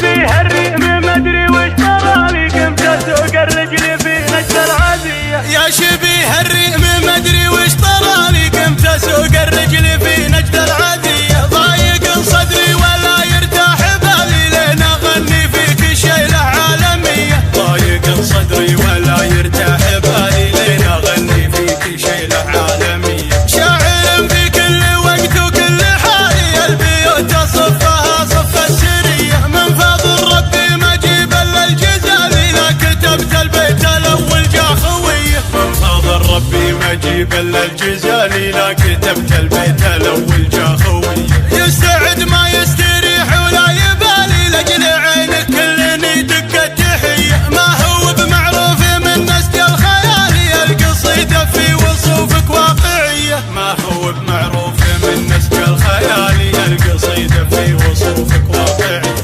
شبيه الريم مدري وش تراني كم تسوق الرجل في نجد العادية. يا شبيه الريم مدري وش طراني كم تسوق الرجل في نجد العادية. ضايق صدري ولا يرتاح بالي لين اغني فيك شيلة عالمية. ضايق صدري ولا يرتاح بالي لين اغني فيك شيلة عالمية. شاعر في كل وقت وكل حالي البيوت صفها صف السرية. من فضل ربي ما جيب الا الجزالي لا كتبت البيت الاول جا خويه. من فضل ربي ما جيب الا الجزالي لا كتبت البيت الاول جا خويه. يستعد ما يستريح ولا يبالي لاجل عينك كل يدق التحية. ما هو بمعروف من نسج الخيالي القصيدة في وصوفك واقعية. ما هو بمعروف من نسج الخيالي القصيدة في وصوفك واقعية.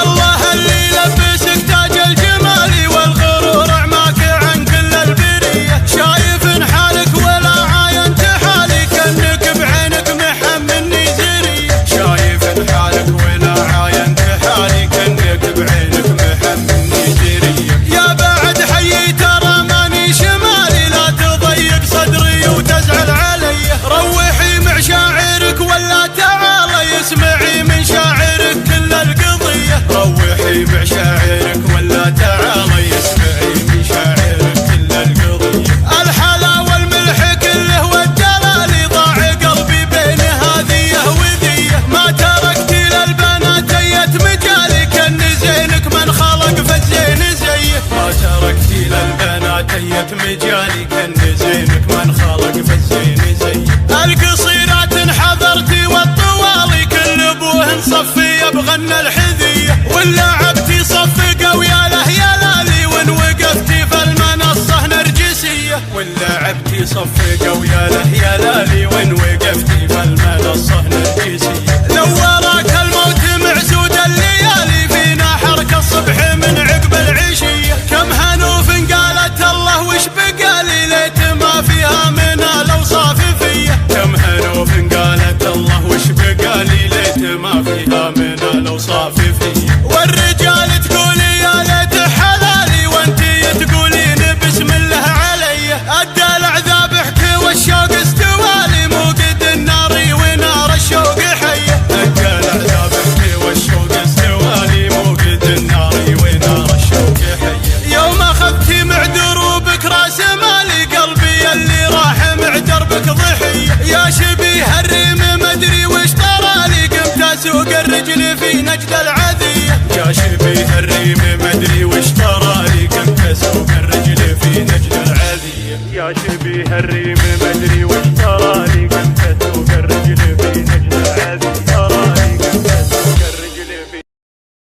الله اللي لبسك تاج الجمال والغرور اعماك عن كل البرية. شايف حالك ولا عاينت حالي كأنك بعينك محملني زرية. شايف حالك ولا عاينت حالي كأنك بعينك محملني زرية. يا بعد حيي ترى ماني شمالي لا تضيق صدري وتزعل علي. روحي مع شاعرك ولا تعالي اسمعي من شاعرك كل القضية. روحي مع شاعرك ولا تعالي اسمعي من شاعرك كل القضية. الحلا والملح كله والدلال ضاع قلبي بين هذيه وذيه. ما تركتي للبنات اية مجالي كان زينك من خلق فالزين زيه. ما تركتي للبنات اية مجالي كان زينك من خلق فالزين زيه. القصيرات انحضرتي والطوالي كل ابوهن صفي بغنى الحذية. واللعبتي صفقة ويا له يا لالي وان وقفتي في المنصة نرجسية. واللعبتي صفقة ويا له يا لالي وان وقفتي في المنصة نرجسية. لو وراك الموت معسود الليالي فينا حركة الصبح من عقب العشية. كم هنوف قالت الله وش بقالي ليت ما فيها من الاوصاف فيا. كم هنوف قالت الله وش بقالي ليت ما فيها من الاوصاف فيا. والرجال تقولي يا ليت حلالي وانتي تقولين بسم الله علي. الدلع ذابحك والشوق استوالي موقد النار ونار الشوق حيه. الدلع ذابحك والشوق استوالي موقد النار ونار الشوق حيه. يوم اخذتي مع دروبك راس مالي قلبي اللي راح مع دربك ضحيه. يا شبيه الريم مدري وش طرالي قمت اسوق الرجل في نجد العذية. يا شبيه الريم مدري وش طرالي قمت اسوق الرجل في نجد العذية. يا شبيه الريم